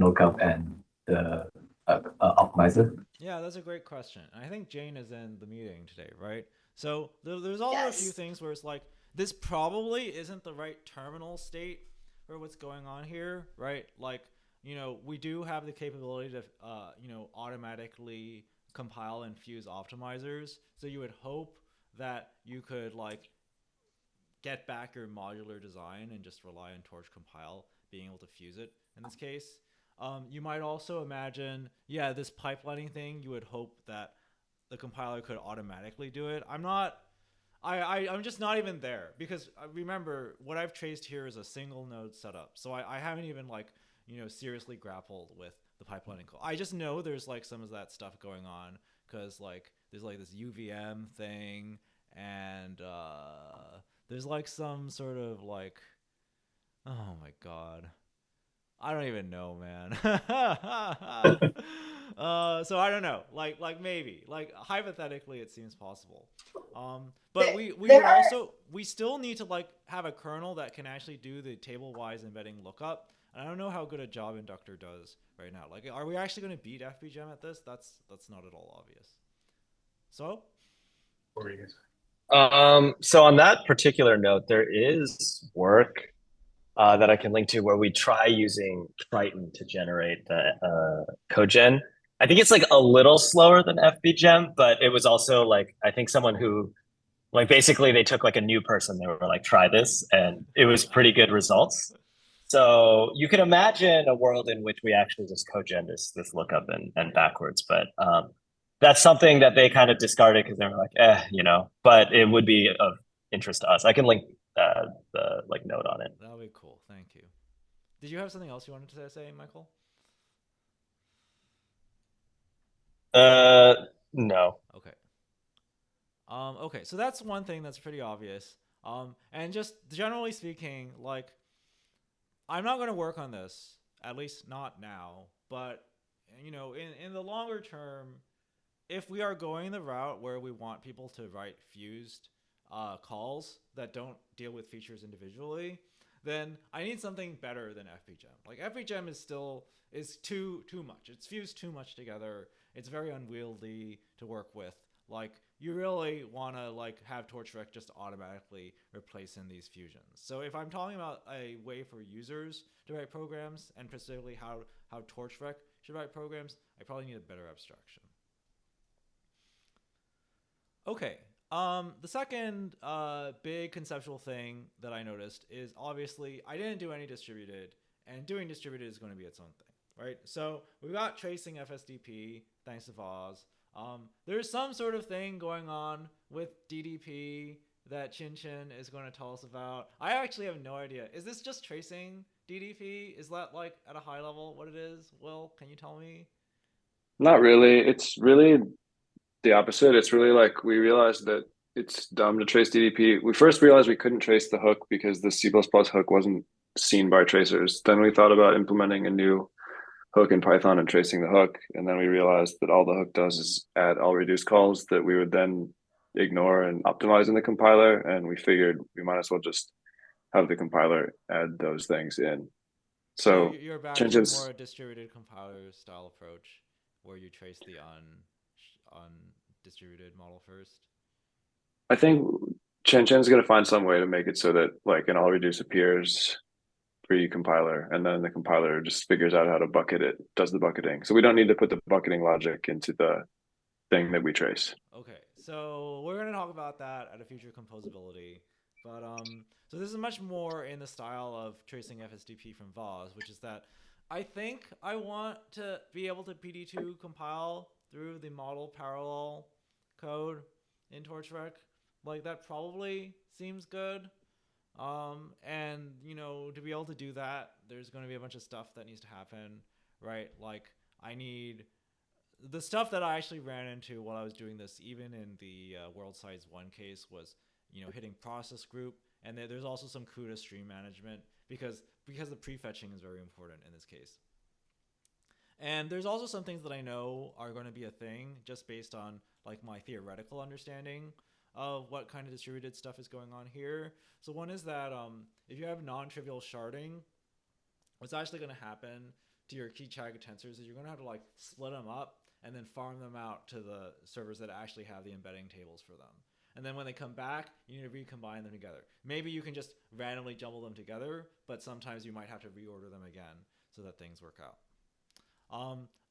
lookup and the optimizer? Yeah, that's a great question. I think Jane is in the meeting today, right? So there's also a few Yes. things where it's like this probably isn't the right terminal state for what's going on here, right? Like, we do have the capability to, automatically compile and fuse optimizers. So you would hope that you could like get back your modular design and just rely on Torch compile being able to fuse it in this case. You might also imagine, yeah, this pipelining thing, you would hope that the compiler could automatically do it. I'm just not even there because remember what I've traced here is a single node setup. So I haven't even like, seriously grappled with the pipelining code. I just know there's like some of that stuff going on because like there's like this UVM thing and there's like some sort of like, oh my god, I don't even know, man. So I don't know. Like maybe like hypothetically, it seems possible. But There, we there would are also we still need to like have a kernel that can actually do the table wise embedding lookup. And I don't know how good a job Inductor does right now. Like, are we actually going to beat FBGEM at this? That's not at all obvious. So What were you guys? So on that particular note, there is work that I can link to where we try using Triton to generate the cogen. I think it's like a little slower than FBGEM, but it was also like I think someone who like basically they took like a new person, they were like, try this, and it was pretty good results. So you can imagine a world in which we actually just cogen this lookup and backwards, but that's something that they kind of discarded because they were like, but it would be of interest to us. I can link the like note on it. that'll be cool. Thank you. Did you have something else you wanted to say, Michael? Uh, no. Okay. Okay, so that's one thing that's pretty obvious. And just generally speaking, like I'm not going to work on this, at least not now. But in the longer term, if we are going the route where we want people to write fused calls that don't deal with features individually, then I need something better than FPGEM. Like FPGEM is too much. It's fused too much together. It's very unwieldy to work with. Like you really want to like have TorchRec just automatically replace in these fusions. So if I'm talking about a way for users to write programs and specifically how TorchRec should write programs, I probably need a better abstraction. Okay. The second big conceptual thing that I noticed is obviously I didn't do any distributed, and doing distributed is going to be its own thing, right? So we've got tracing FSDP thanks to Voz. There's some sort of thing going on with DDP that Chin Chin is going to tell us about. I actually have no idea. Is this just tracing DDP? Is that like at a high level what it is? Will, can you tell me? Not really. It's really the opposite. It's really like we realized that it's dumb to trace DDP. We first realized we couldn't trace the hook because the C++ hook wasn't seen by tracers. Then we thought about implementing a new hook in Python and tracing the hook. And then we realized that all the hook does is add all reduced calls that we would then ignore and optimize in the compiler. And we figured we might as well just have the compiler add those things in. So So you're back to more Chinchins, a distributed compiler style approach where you trace the undistributed model first. I think Chinchin's going to find some way to make it so that like an all reduce appears pre-compiler, and then the compiler just figures out how to bucket it, does the bucketing. So we don't need to put the bucketing logic into the thing that we trace. Okay, so we're gonna talk about that at a future composability, but so this is much more in the style of tracing FSDP from Voz, which is that I think I want to be able to PD2 compile through the model parallel code in TorchRec. Like that probably seems good. And to be able to do that, there's going to be a bunch of stuff that needs to happen, right? Like I need the stuff that I actually ran into while I was doing this, even in the World Size 1 case, was hitting process group, and there's also some CUDA stream management because the prefetching is very important in this case. And there's also some things that I know are going to be a thing just based on like my theoretical understanding of what kind of distributed stuff is going on here. So one is that if you have non-trivial sharding, what's actually going to happen to your key chaga tensors is you're going to have to like split them up and then farm them out to the servers that actually have the embedding tables for them. And then when they come back, you need to recombine them together. Maybe you can just randomly jumble them together, but sometimes you might have to reorder them again so that things work out.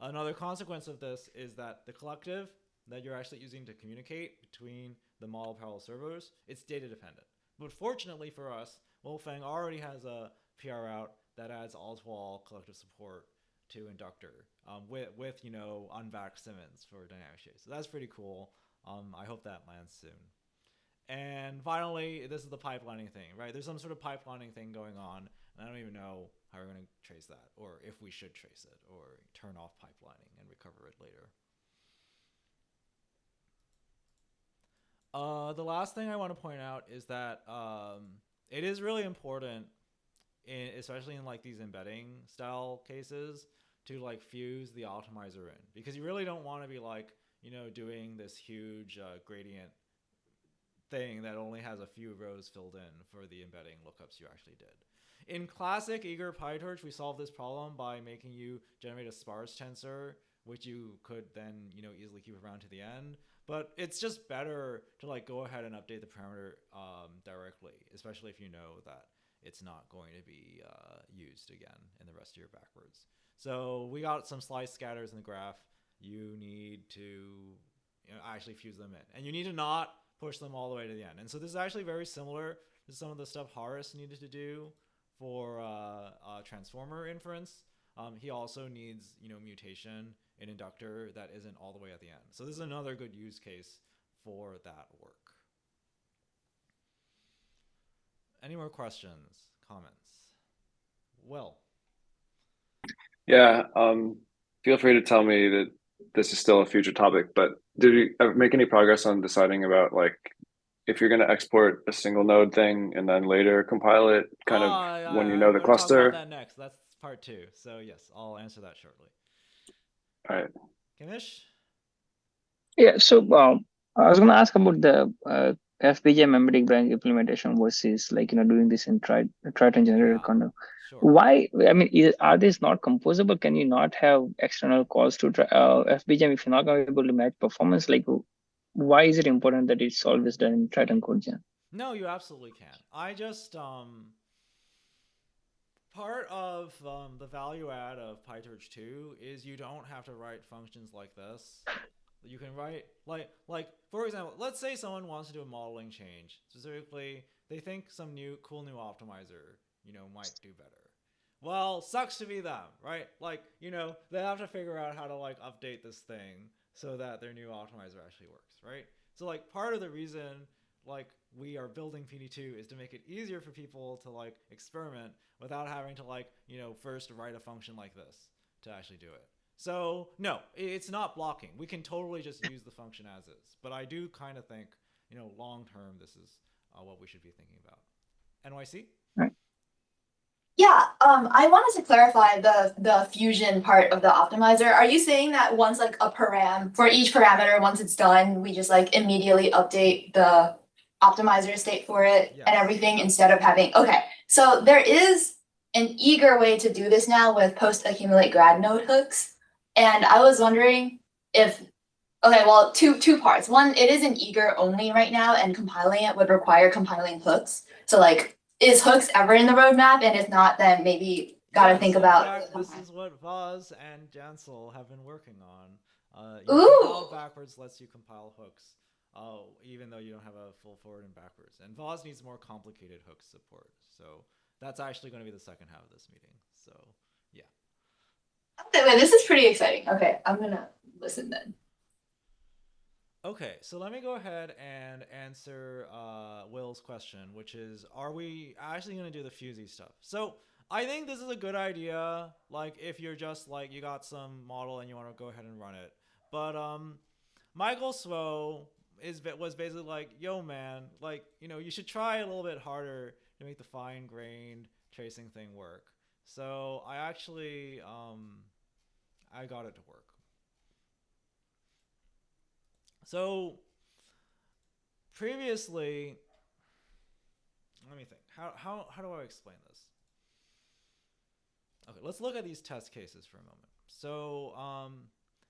Another consequence of this is that the collective that you're actually using to communicate between the model parallel servers, it's data dependent. But fortunately for us, Wolfang already has a PR route that adds all-to-all collective support to Inductor with unvaxxed Simmons for dynamic shades. So that's pretty cool. I hope that lands soon. And finally, this is the pipelining thing, right? There's some sort of pipelining thing going on, and I don't even know how we're going to trace that, or if we should trace it, or turn off pipelining and recover it later. The last thing I want to point out is that it is really important, especially in like these embedding style cases, to like fuse the optimizer in, because you really don't want to be like doing this huge gradient thing that only has a few rows filled in for the embedding lookups you actually did. In classic eager PyTorch, we solved this problem by making you generate a sparse tensor, which you could then easily keep around to the end. But it's just better to like go ahead and update the parameter directly, especially if you know that it's not going to be used again in the rest of your backwards. So we got some slice scatters in the graph. You need to actually fuse them in, and you need to not push them all the way to the end. And so this is actually very similar to some of the stuff Horace needed to do for transformer inference. He also needs mutation in Inductor that isn't all the way at the end. So this is another good use case for that work. Any more questions, comments? Will? Yeah, feel free to tell me that this is still a future topic, but did you ever make any progress on deciding about like if you're going to export a single node thing and then later compile it kind of when you know the we're talking cluster? about that next. That's part 2. So yes, I'll answer that shortly. All right. Kamish? Yeah, so I was going to ask about the FPGA memory branch implementation versus like doing this in Triton generator kind of. Sure. Why? I mean, are these not composable? Can you not have external calls to FPGA if you're not going to be able to match performance? Like, why is it important that it's always done in Triton CodeGen? No, you absolutely can. I just part of the value add of PyTorch 2 is you don't have to write functions like this. You can write like for example, let's say someone wants to do a modeling change. Specifically, they think some cool new optimizer, might do better. Well, sucks to be them, right? Like, they have to figure out how to like update this thing so that their new optimizer actually works, right? So like part of the reason like we are building PD2 is to make it easier for people to like experiment without having to like, first write a function like this to actually do it. So no, it's not blocking. We can totally just use the function as is. But I do kind of think, long term, this is what we should be thinking about. NYC? Yeah, I wanted to clarify the fusion part of the optimizer. Are you saying that once like for each parameter, once it's done, we just like immediately update the optimizer state for it and everything instead of having, okay. So there is an eager way to do this now with post accumulate grad node hooks. And I was wondering if, okay, well, two parts. One, it is an eager only right now, and compiling it would require compiling hooks. So like, is hooks ever in the roadmap? And if not, then maybe gotta think about. This is what Voz and Jansel have been working on. Ooh. Backwards lets you compile hooks, even though you don't have a full forward and backwards. And Voz needs more complicated hook support. So that's actually going to be the second half of this meeting. So yeah. Okay, wait, this is pretty exciting. Okay, I'm gonna listen then. Okay, so let me go ahead and answer Will's question, which is, are we actually going to do the fusey stuff? So I think this is a good idea, like if you're just like, you got some model and you want to go ahead and run it. But Michael Svo was basically like, yo man, like, you should try a little bit harder to make the fine-grained tracing thing work. So I actually, I got it to work. So previously, let me think. How do I explain this? Okay, let's look at these test cases for a moment. So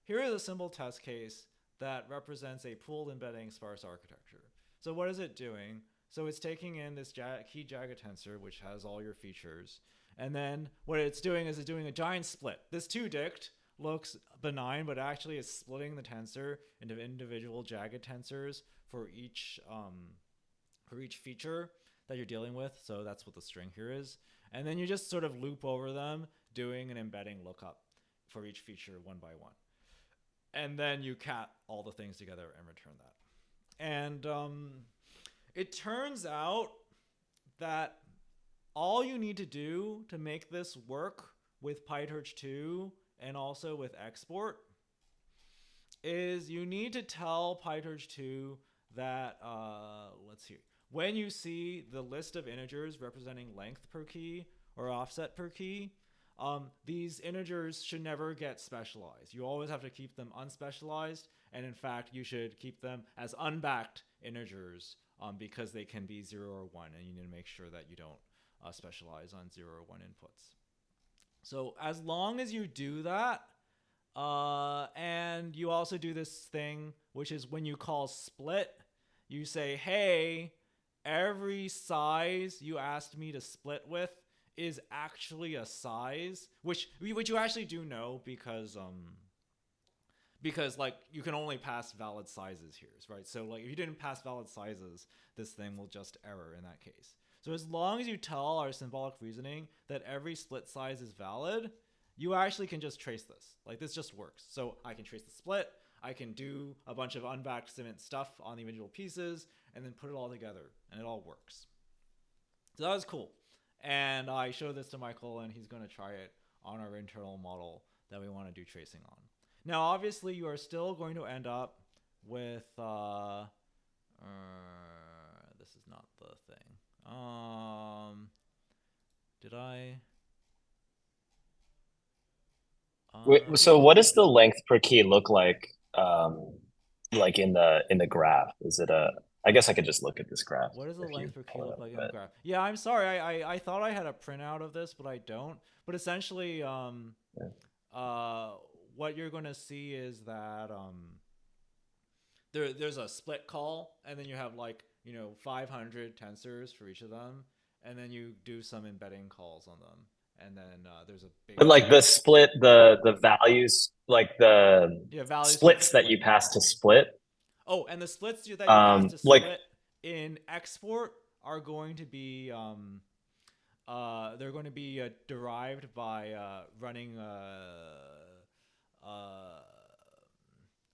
here is a simple test case that represents a pooled embedding sparse architecture. So what is it doing? So it's taking in this key jagged tensor, which has all your features. And then what it's doing is it's doing a giant split. This 2-dict looks benign, but actually it's splitting the tensor into individual jagged tensors for each feature that you're dealing with. So that's what the string here is. And then you just sort of loop over them, doing an embedding lookup for each feature one by one. And then you cat all the things together and return that. And it turns out that all you need to do to make this work with PyTorch 2 and also with export is you need to tell PyTorch 2 that, let's see, when you see the list of integers representing length per key or offset per key, these integers should never get specialized. You always have to keep them unspecialized, and in fact, you should keep them as unbacked integers because they can be 0 or 1, and you need to make sure that you don't specialize on 0 or 1 inputs. So as long as you do that, and you also do this thing, which is when you call split, you say, hey, every size you asked me to split with is actually a size, which you actually do know because like you can only pass valid sizes here, right? So like if you didn't pass valid sizes, this thing will just error in that case. So as long as you tell our symbolic reasoning that every split size is valid, you actually can just trace this. Like this just works. So I can trace the split, I can do a bunch of unbacked cement stuff on the individual pieces, and then put it all together, and it all works. So that was cool. And I showed this to Michael, and he's going to try it on our internal model that we want to do tracing on. Now, obviously, you are still going to end up with, this is not the thing. Did I? Wait, so what does the length per key look like in the graph? Is it a, I guess I could just look at this graph. What does the if you length per key pull it look up, like in the but- graph? Yeah, I'm sorry. I thought I had a printout of this, but I don't. But essentially, what you're going to see is that there's a split call, and then you have 500 tensors for each of them, and then you do some embedding calls on them, and then there's a big. But like the split, the values, like the values splits that you pass to split. Oh, and the splits that you pass to like- split in export are going to be they're going to be derived by running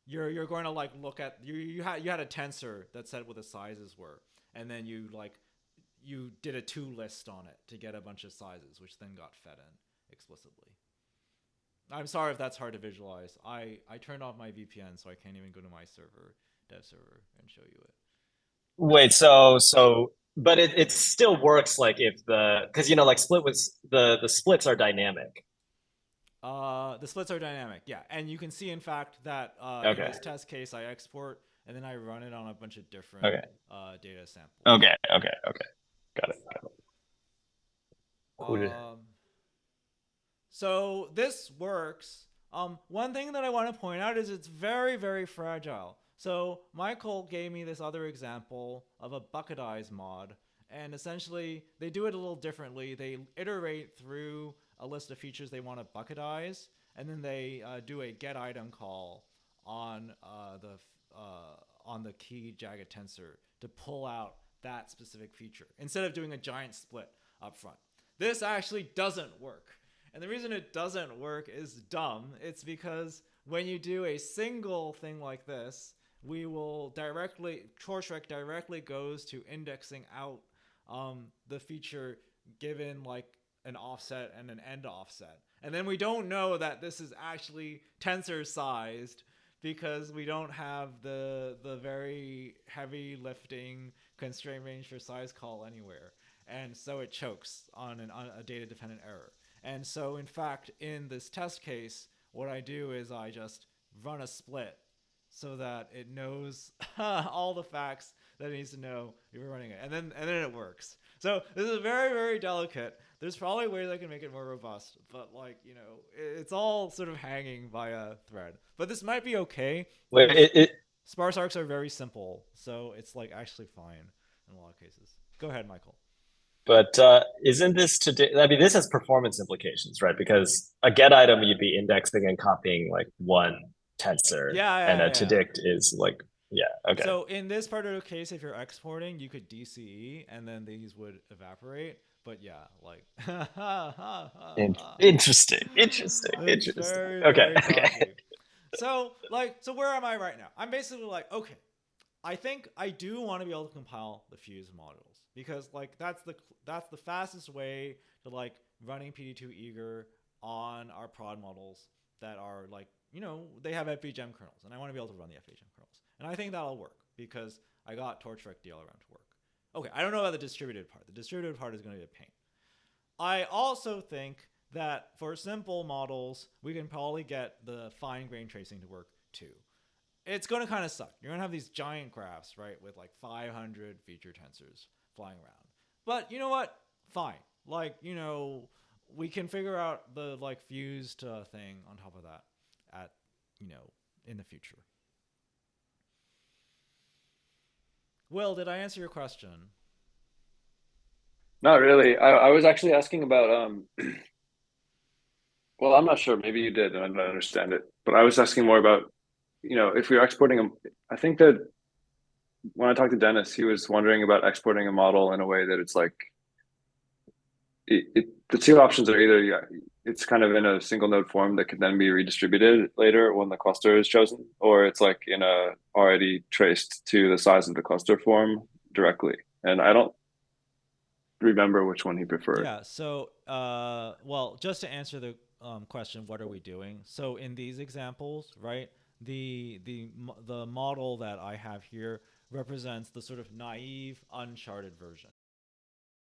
you're going to look at you had a tensor that said what the sizes were, and then you did a to list on it to get a bunch of sizes, which then got fed in explicitly. I'm sorry if that's hard to visualize. I turned off my VPN, so I can't even go to my dev server, and show you it. Wait, but it still works because split was the splits are dynamic. The splits are dynamic, yeah, and you can see in fact that in this test case I export and then I run it on a bunch of different data samples. Okay, got it. So this works. One thing that I want to point out is it's very, very fragile. So Michael gave me this other example of a bucketize mod, and essentially they do it a little differently. They iterate through a list of features they want to bucketize, and then they do a get item call on the key jagged tensor to pull out that specific feature instead of doing a giant split up front. This actually doesn't work. And the reason it doesn't work is dumb. It's because when you do a single thing like this, we will TorchRec directly goes to indexing out the feature given an offset and an end offset. And then we don't know that this is actually tensor sized because we don't have the very heavy lifting constraint range for size call anywhere. And so it chokes on a data dependent error. And so in fact, in this test case, what I do is I just run a split so that it knows all the facts that it needs to know if you're running it. And then it works. So this is very, very delicate. There's probably ways I can make it more robust, but like, you know, it's all sort of hanging by a thread. But this might be okay. Wait, because sparse arcs are very simple, so it's like actually fine in a lot of cases. Go ahead, Michael. but isn't this today? I mean, this has performance implications, right? Because a get item you'd be indexing and copying like one tensor, and a to dict is like, yeah, okay. So in this particular case, if you're exporting, you could DCE, and then these would evaporate. But yeah, like Interesting. Very, Okay, very okay. dodgy. So where am I right now? I'm basically like, okay, I think I do want to be able to compile the fuse modules because like that's the fastest way to like running PD2 eager on our prod models that are like, you know, they have FVGEM kernels, and I want to be able to run the FVGEM kernels, and I think that'll work because I got Torch Rec DLRM to work. Okay, I don't know about the distributed part. The distributed part is going to be a pain. I also think that for simple models, we can probably get the fine-grained tracing to work too. It's going to kind of suck. You're going to have these giant graphs, right, with like 500 feature tensors flying around. But you know what? Fine. Like, you know, we can figure out the like fused thing on top of that at, you know, in the future. Will, did I answer your question? Not really. I was actually asking about well, I'm not sure. Maybe you did, and I don't understand it. But I was asking more about, you know, if we're exporting them. I think that when I talked to Dennis, he was wondering about exporting a model in a way that it's like the two options are either it's kind of in a single node form that could then be redistributed later when the cluster is chosen, or it's like in a already traced to the size of the cluster form directly. And I don't remember which one he preferred. Yeah, so well, just to answer the question, what are we doing? So in these examples, right, the model that I have here represents the sort of naive, uncharted version.